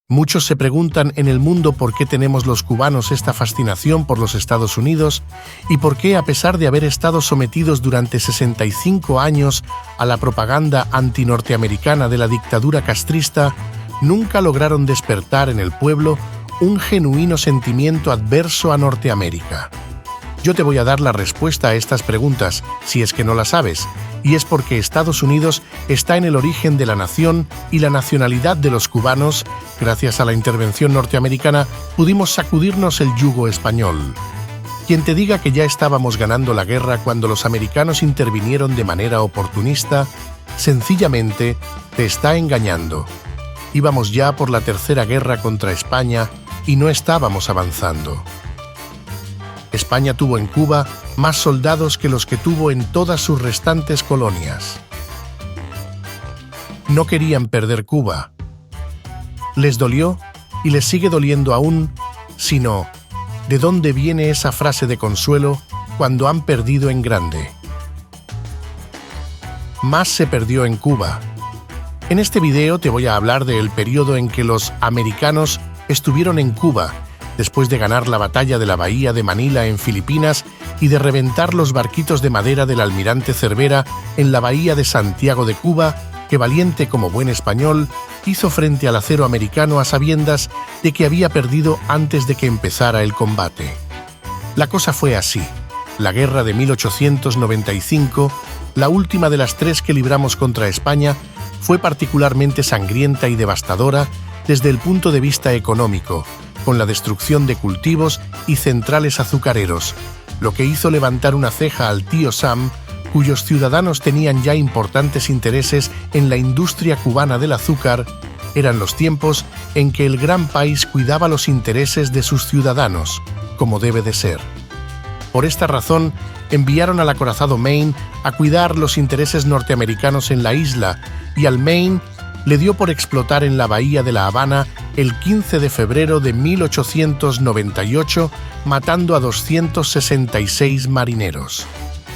Muchos se preguntan en el mundo por qué tenemos los cubanos esta fascinación por los Estados Unidos y por qué, a pesar de haber estado sometidos durante 65 años a la propaganda antinorteamericana de la dictadura castrista, nunca lograron despertar en el pueblo un genuino sentimiento adverso a Norteamérica. Yo te voy a dar la respuesta a estas preguntas, si es que no la sabes, y es porque Estados Unidos está en el origen de la nación y la nacionalidad de los cubanos. Gracias a la intervención norteamericana pudimos sacudirnos el yugo español. Quien te diga que ya estábamos ganando la guerra cuando los americanos intervinieron de manera oportunista, sencillamente te está engañando. Íbamos ya por la tercera guerra contra España y no estábamos avanzando. España tuvo en Cuba más soldados que los que tuvo en todas sus restantes colonias. No querían perder Cuba. Les dolió y les sigue doliendo aún, sino, ¿de dónde viene esa frase de consuelo cuando han perdido en grande? Más se perdió en Cuba. En este video te voy a hablar del periodo en que los americanos estuvieron en Cuba, después de ganar la batalla de la Bahía de Manila en Filipinas y de reventar los barquitos de madera del almirante Cervera en la Bahía de Santiago de Cuba, que, valiente como buen español, hizo frente al acero americano a sabiendas de que había perdido antes de que empezara el combate. La cosa fue así. La guerra de 1895, la última de las tres que libramos contra España, fue particularmente sangrienta y devastadora desde el punto de vista económico, con la destrucción de cultivos y centrales azucareros, lo que hizo levantar una ceja al tío Sam, cuyos ciudadanos tenían ya importantes intereses en la industria cubana del azúcar. Eran los tiempos en que el gran país cuidaba los intereses de sus ciudadanos, como debe de ser. Por esta razón, enviaron al acorazado Maine a cuidar los intereses norteamericanos en la isla, y al Maine le dio por explotar en la bahía de La Habana el 15 de febrero de 1898, matando a 266 marineros.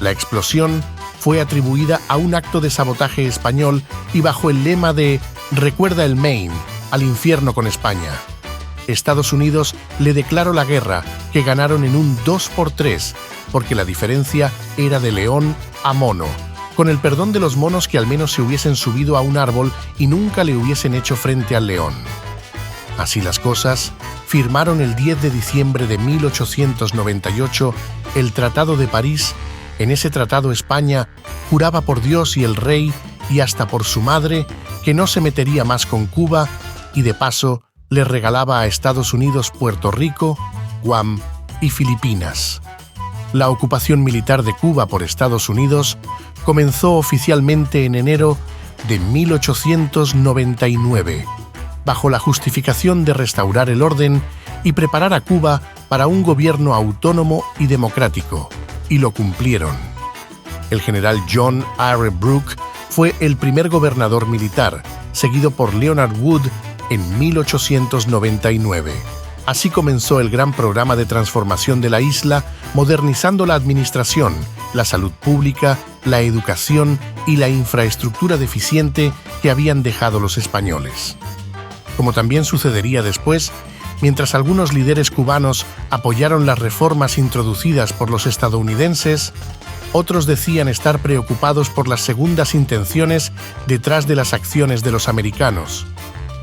La explosión fue atribuida a un acto de sabotaje español y bajo el lema de «Recuerda el Maine, al infierno con España». Estados Unidos le declaró la guerra, que ganaron en un 2-3, porque la diferencia era de león a mono, con el perdón de los monos que al menos se hubiesen subido a un árbol y nunca le hubiesen hecho frente al león. Así las cosas, firmaron el 10 de diciembre de 1898 el Tratado de París. En ese tratado España juraba por Dios y el rey, y hasta por su madre, que no se metería más con Cuba, y de paso le regalaba a Estados Unidos Puerto Rico, Guam y Filipinas. La ocupación militar de Cuba por Estados Unidos comenzó oficialmente en enero de 1899, bajo la justificación de restaurar el orden y preparar a Cuba para un gobierno autónomo y democrático, y lo cumplieron. El general John R. Brooke fue el primer gobernador militar, seguido por Leonard Wood en 1899. Así comenzó el gran programa de transformación de la isla, modernizando la administración, la salud pública, la educación y la infraestructura deficiente que habían dejado los españoles. Como también sucedería después, mientras algunos líderes cubanos apoyaron las reformas introducidas por los estadounidenses, otros decían estar preocupados por las segundas intenciones detrás de las acciones de los americanos,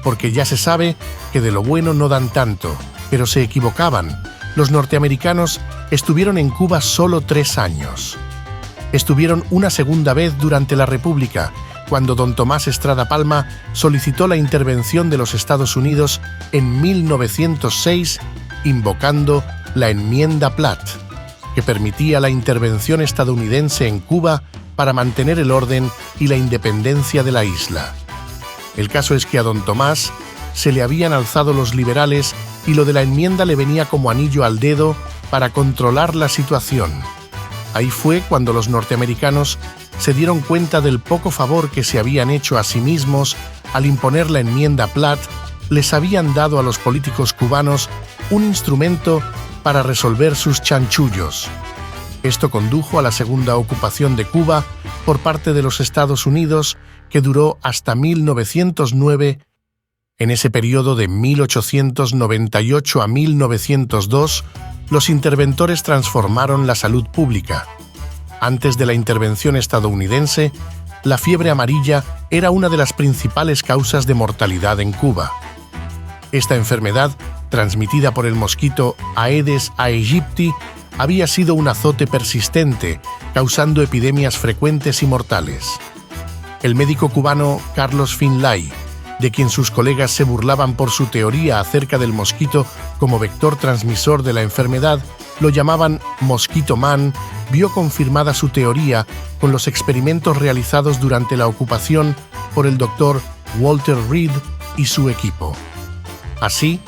porque ya se sabe que de lo bueno no dan tanto, pero se equivocaban. Los norteamericanos estuvieron en Cuba solo 3 años. Estuvieron una segunda vez durante la República, cuando don Tomás Estrada Palma solicitó la intervención de los Estados Unidos en 1906, invocando la Enmienda Platt, que permitía la intervención estadounidense en Cuba para mantener el orden y la independencia de la isla. El caso es que a don Tomás se le habían alzado los liberales y lo de la enmienda le venía como anillo al dedo para controlar la situación. Ahí fue cuando los norteamericanos se dieron cuenta del poco favor que se habían hecho a sí mismos al imponer la enmienda Platt. Les habían dado a los políticos cubanos un instrumento para resolver sus chanchullos. Esto condujo a la segunda ocupación de Cuba por parte de los Estados Unidos, que duró hasta 1909. En ese periodo de 1898 a 1902, los interventores transformaron la salud pública. Antes de la intervención estadounidense, la fiebre amarilla era una de las principales causas de mortalidad en Cuba. Esta enfermedad, transmitida por el mosquito Aedes aegypti, había sido un azote persistente, causando epidemias frecuentes y mortales. El médico cubano Carlos Finlay, de quien sus colegas se burlaban por su teoría acerca del mosquito como vector transmisor de la enfermedad, lo llamaban Mosquito Man, vio confirmada su teoría con los experimentos realizados durante la ocupación por el doctor Walter Reed y su equipo. Así,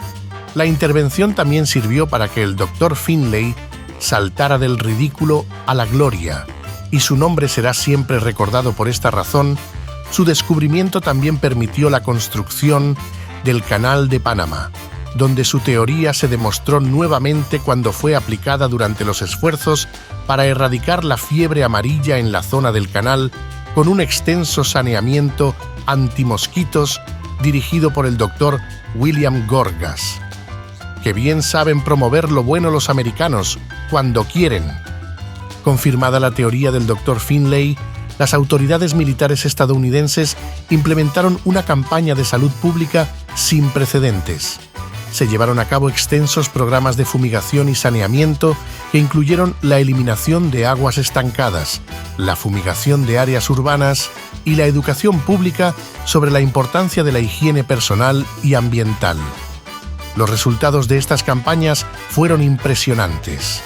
la intervención también sirvió para que el doctor Finlay saltara del ridículo a la gloria, y su nombre será siempre recordado por esta razón. Su descubrimiento también permitió la construcción del Canal de Panamá, donde su teoría se demostró nuevamente cuando fue aplicada durante los esfuerzos para erradicar la fiebre amarilla en la zona del canal con un extenso saneamiento antimosquitos dirigido por el doctor William Gorgas. Que bien saben promover lo bueno los americanos cuando quieren. Confirmada la teoría del doctor Finlay, las autoridades militares estadounidenses implementaron una campaña de salud pública sin precedentes. Se llevaron a cabo extensos programas de fumigación y saneamiento que incluyeron la eliminación de aguas estancadas, la fumigación de áreas urbanas y la educación pública sobre la importancia de la higiene personal y ambiental. Los resultados de estas campañas fueron impresionantes.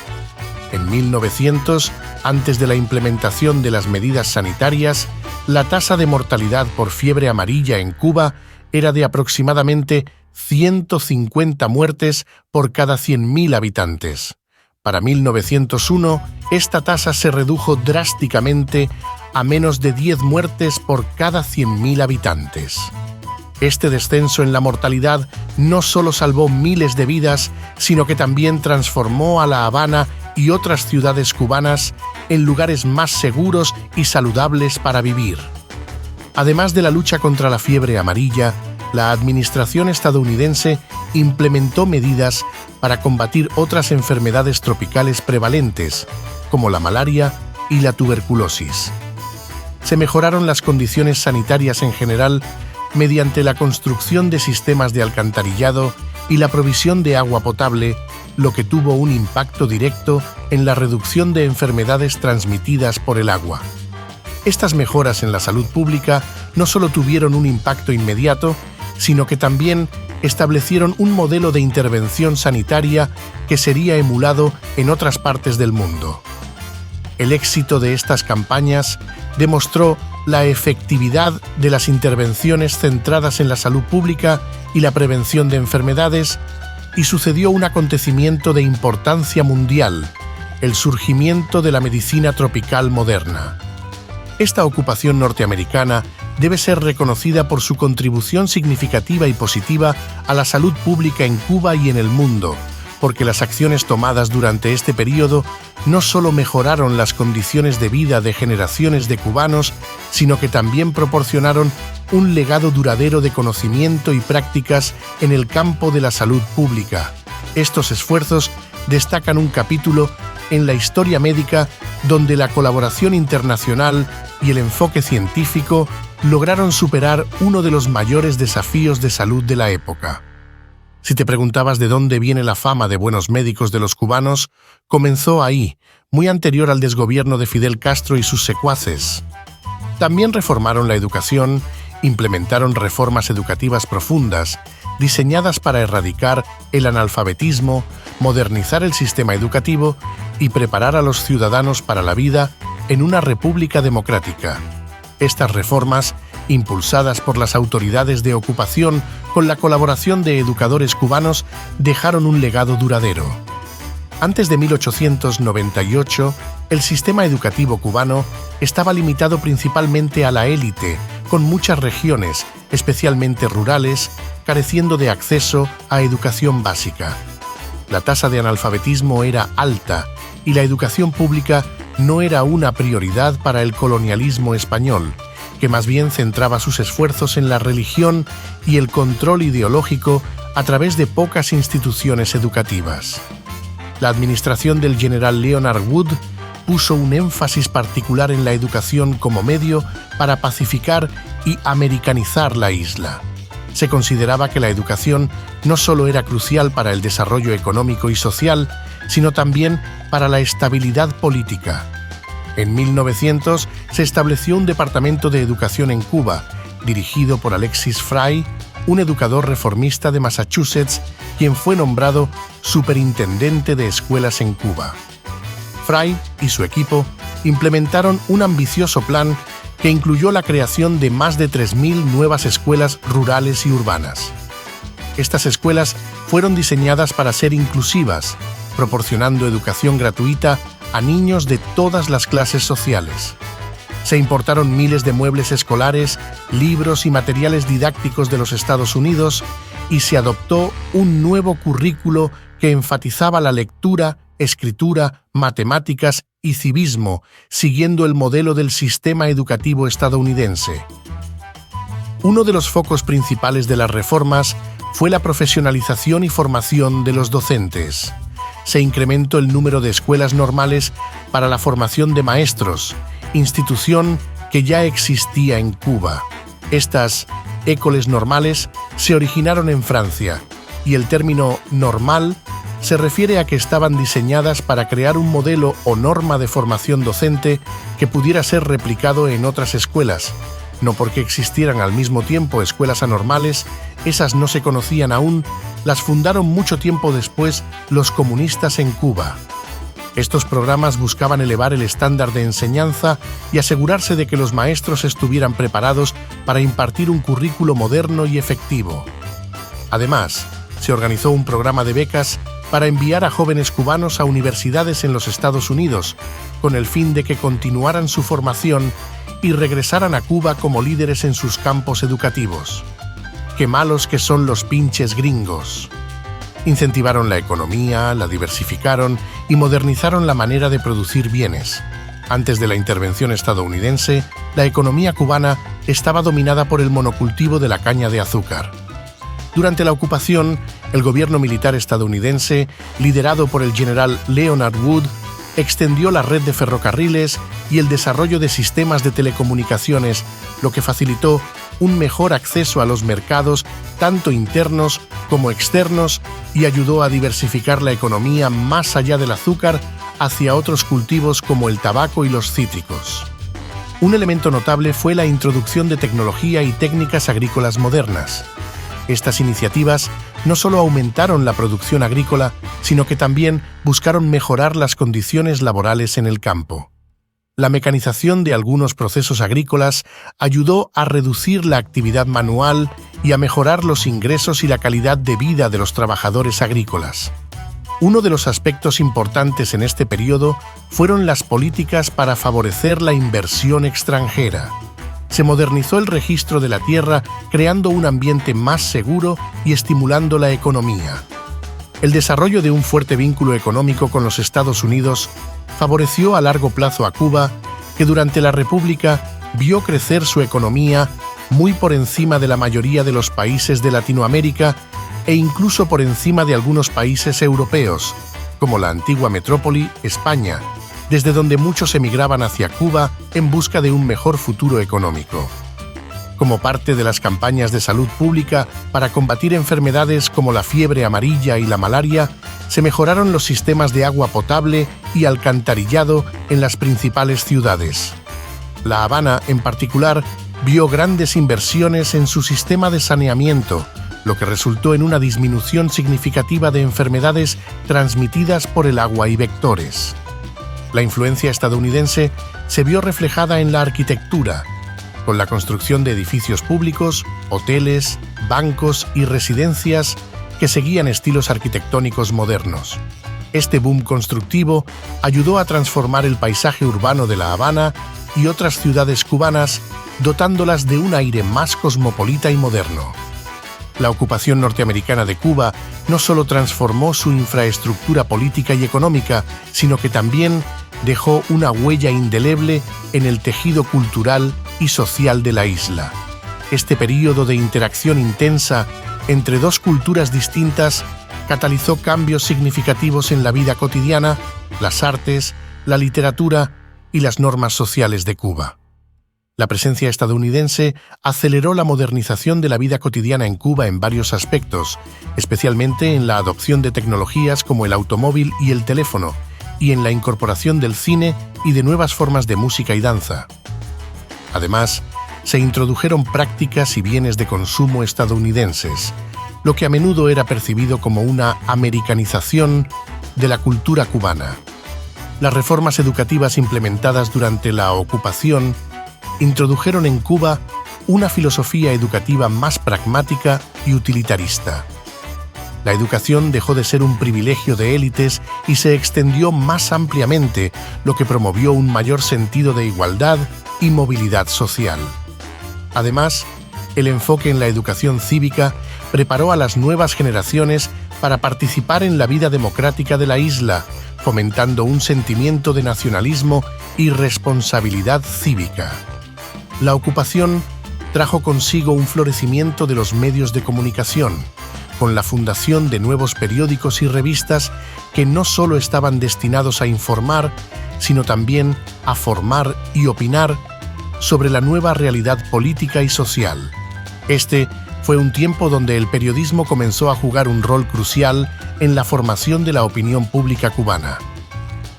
En 1900, antes de la implementación de las medidas sanitarias, la tasa de mortalidad por fiebre amarilla en Cuba era de aproximadamente 150 muertes por cada 100.000 habitantes. Para 1901, esta tasa se redujo drásticamente a menos de 10 muertes por cada 100.000 habitantes. Este descenso en la mortalidad no solo salvó miles de vidas, sino que también transformó a La Habana y otras ciudades cubanas en lugares más seguros y saludables para vivir. Además de la lucha contra la fiebre amarilla, la administración estadounidense implementó medidas para combatir otras enfermedades tropicales prevalentes, como la malaria y la tuberculosis. Se mejoraron las condiciones sanitarias en general mediante la construcción de sistemas de alcantarillado y la provisión de agua potable, lo que tuvo un impacto directo en la reducción de enfermedades transmitidas por el agua. Estas mejoras en la salud pública no solo tuvieron un impacto inmediato, sino que también establecieron un modelo de intervención sanitaria que sería emulado en otras partes del mundo. El éxito de estas campañas demostró la efectividad de las intervenciones centradas en la salud pública y la prevención de enfermedades, y sucedió un acontecimiento de importancia mundial, el surgimiento de la medicina tropical moderna. Esta ocupación norteamericana debe ser reconocida por su contribución significativa y positiva a la salud pública en Cuba y en el mundo, porque las acciones tomadas durante este periodo no solo mejoraron las condiciones de vida de generaciones de cubanos, sino que también proporcionaron un legado duradero de conocimiento y prácticas en el campo de la salud pública. Estos esfuerzos destacan un capítulo en la historia médica donde la colaboración internacional y el enfoque científico lograron superar uno de los mayores desafíos de salud de la época. Si te preguntabas de dónde viene la fama de buenos médicos de los cubanos, comenzó ahí, muy anterior al desgobierno de Fidel Castro y sus secuaces. También reformaron la educación, implementaron reformas educativas profundas, diseñadas para erradicar el analfabetismo, modernizar el sistema educativo y preparar a los ciudadanos para la vida en una república democrática. Estas reformas, impulsadas por las autoridades de ocupación con la colaboración de educadores cubanos, dejaron un legado duradero. Antes de 1898, el sistema educativo cubano estaba limitado principalmente a la élite, con muchas regiones, especialmente rurales, careciendo de acceso a educación básica. La tasa de analfabetismo era alta y la educación pública no era una prioridad para el colonialismo español, que más bien centraba sus esfuerzos en la religión y el control ideológico a través de pocas instituciones educativas. La administración del general Leonard Wood puso un énfasis particular en la educación como medio para pacificar y americanizar la isla. Se consideraba que la educación no solo era crucial para el desarrollo económico y social, sino también para la estabilidad política. En 1900 se estableció un departamento de educación en Cuba, dirigido por Alexis Fry, un educador reformista de Massachusetts, quien fue nombrado superintendente de escuelas en Cuba. Fry y su equipo implementaron un ambicioso plan que incluyó la creación de más de 3.000 nuevas escuelas rurales y urbanas. Estas escuelas fueron diseñadas para ser inclusivas, proporcionando educación gratuita a niños de todas las clases sociales. Se importaron miles de muebles escolares, libros y materiales didácticos de los Estados Unidos y se adoptó un nuevo currículo que enfatizaba la lectura, escritura, matemáticas y civismo, siguiendo el modelo del sistema educativo estadounidense. Uno de los focos principales de las reformas fue la profesionalización y formación de los docentes. Se incrementó el número de escuelas normales para la formación de maestros, institución que ya existía en Cuba. Estas écoles normales se originaron en Francia y el término normal se refiere a que estaban diseñadas para crear un modelo o norma de formación docente que pudiera ser replicado en otras escuelas. No porque existieran al mismo tiempo escuelas anormales, esas no se conocían aún, las fundaron mucho tiempo después los comunistas en Cuba. Estos programas buscaban elevar el estándar de enseñanza y asegurarse de que los maestros estuvieran preparados para impartir un currículo moderno y efectivo. Además, se organizó un programa de becas para enviar a jóvenes cubanos a universidades en los Estados Unidos, con el fin de que continuaran su formación y regresaran a Cuba como líderes en sus campos educativos. ¡Qué malos que son los pinches gringos! Incentivaron la economía, la diversificaron y modernizaron la manera de producir bienes. Antes de la intervención estadounidense, la economía cubana estaba dominada por el monocultivo de la caña de azúcar. Durante la ocupación, el gobierno militar estadounidense, liderado por el general Leonard Wood, extendió la red de ferrocarriles y el desarrollo de sistemas de telecomunicaciones, lo que facilitó un mejor acceso a los mercados, tanto internos como externos, y ayudó a diversificar la economía más allá del azúcar hacia otros cultivos como el tabaco y los cítricos. Un elemento notable fue la introducción de tecnología y técnicas agrícolas modernas. Estas iniciativas no solo aumentaron la producción agrícola, sino que también buscaron mejorar las condiciones laborales en el campo. La mecanización de algunos procesos agrícolas ayudó a reducir la actividad manual y a mejorar los ingresos y la calidad de vida de los trabajadores agrícolas. Uno de los aspectos importantes en este periodo fueron las políticas para favorecer la inversión extranjera. Se modernizó el registro de la tierra, creando un ambiente más seguro y estimulando la economía. El desarrollo de un fuerte vínculo económico con los Estados Unidos favoreció a largo plazo a Cuba, que durante la República vio crecer su economía muy por encima de la mayoría de los países de Latinoamérica e incluso por encima de algunos países europeos, como la antigua metrópoli, España, desde donde muchos emigraban hacia Cuba en busca de un mejor futuro económico. Como parte de las campañas de salud pública para combatir enfermedades como la fiebre amarilla y la malaria, se mejoraron los sistemas de agua potable y alcantarillado en las principales ciudades. La Habana, en particular, vio grandes inversiones en su sistema de saneamiento, lo que resultó en una disminución significativa de enfermedades transmitidas por el agua y vectores. La influencia estadounidense se vio reflejada en la arquitectura, con la construcción de edificios públicos, hoteles, bancos y residencias que seguían estilos arquitectónicos modernos. Este boom constructivo ayudó a transformar el paisaje urbano de La Habana y otras ciudades cubanas, dotándolas de un aire más cosmopolita y moderno. La ocupación norteamericana de Cuba no solo transformó su infraestructura política y económica, sino que también dejó una huella indeleble en el tejido cultural y social de la isla. Este período de interacción intensa entre dos culturas distintas catalizó cambios significativos en la vida cotidiana, las artes, la literatura y las normas sociales de Cuba. La presencia estadounidense aceleró la modernización de la vida cotidiana en Cuba en varios aspectos, especialmente en la adopción de tecnologías como el automóvil y el teléfono, y en la incorporación del cine y de nuevas formas de música y danza. Además, se introdujeron prácticas y bienes de consumo estadounidenses, lo que a menudo era percibido como una americanización de la cultura cubana. Las reformas educativas implementadas durante la ocupación introdujeron en Cuba una filosofía educativa más pragmática y utilitarista. La educación dejó de ser un privilegio de élites y se extendió más ampliamente, lo que promovió un mayor sentido de igualdad y movilidad social. Además, el enfoque en la educación cívica preparó a las nuevas generaciones para participar en la vida democrática de la isla, fomentando un sentimiento de nacionalismo y responsabilidad cívica. La ocupación trajo consigo un florecimiento de los medios de comunicación, con la fundación de nuevos periódicos y revistas que no solo estaban destinados a informar, sino también a formar y opinar sobre la nueva realidad política y social. Este fue un tiempo donde el periodismo comenzó a jugar un rol crucial en la formación de la opinión pública cubana.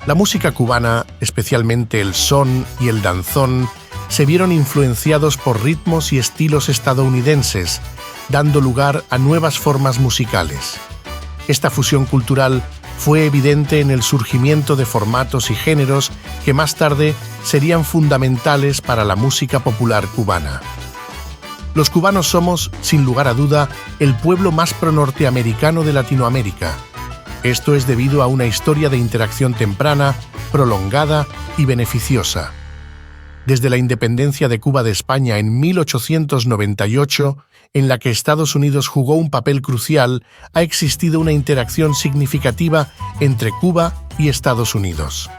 La música cubana, especialmente el son y el danzón, se vieron influenciados por ritmos y estilos estadounidenses, dando lugar a nuevas formas musicales. Esta fusión cultural fue evidente en el surgimiento de formatos y géneros que más tarde serían fundamentales para la música popular cubana. Los cubanos somos, sin lugar a duda, el pueblo más pro-norteamericano de Latinoamérica. Esto es debido a una historia de interacción temprana, prolongada y beneficiosa. Desde la independencia de Cuba de España en 1898, en la que Estados Unidos jugó un papel crucial, ha existido una interacción significativa entre Cuba y Estados Unidos.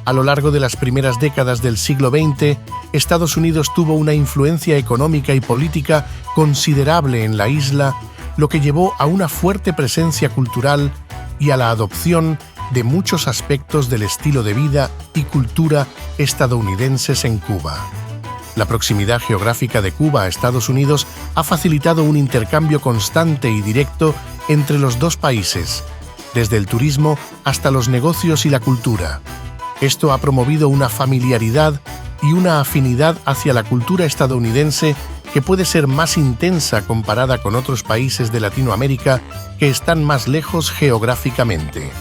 A lo largo de las primeras décadas del siglo XX, Estados Unidos tuvo una influencia económica y política considerable en la isla, lo que llevó a una fuerte presencia cultural y a la adopción de muchos aspectos del estilo de vida y cultura estadounidenses en Cuba. La proximidad geográfica de Cuba a Estados Unidos ha facilitado un intercambio constante y directo entre los dos países, desde el turismo hasta los negocios y la cultura. Esto ha promovido una familiaridad y una afinidad hacia la cultura estadounidense que puede ser más intensa comparada con otros países de Latinoamérica que están más lejos geográficamente.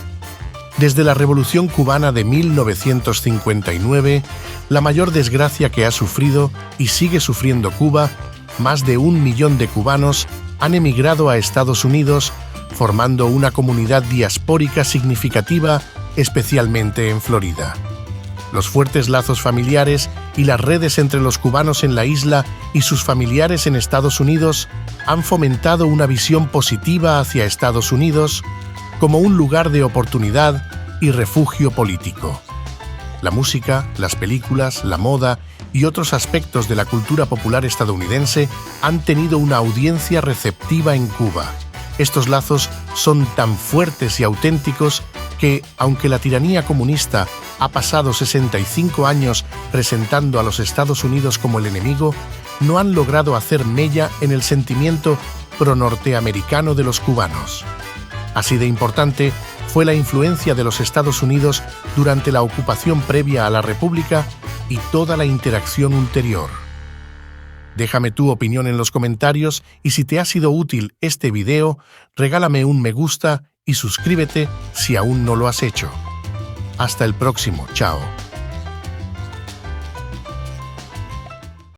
Desde la Revolución Cubana de 1959, la mayor desgracia que ha sufrido y sigue sufriendo Cuba, más de 1 millón de cubanos han emigrado a Estados Unidos, formando una comunidad diaspórica significativa, especialmente en Florida. Los fuertes lazos familiares y las redes entre los cubanos en la isla y sus familiares en Estados Unidos han fomentado una visión positiva hacia Estados Unidos como un lugar de oportunidad y refugio político. La música, las películas, la moda y otros aspectos de la cultura popular estadounidense han tenido una audiencia receptiva en Cuba. Estos lazos son tan fuertes y auténticos que, aunque la tiranía comunista ha pasado 65 años presentando a los Estados Unidos como el enemigo, no han logrado hacer mella en el sentimiento pro-norteamericano de los cubanos. Así de importante fue la influencia de los Estados Unidos durante la ocupación previa a la República y toda la interacción ulterior. Déjame tu opinión en los comentarios y si te ha sido útil este video, regálame un me gusta y suscríbete si aún no lo has hecho. Hasta el próximo, chao.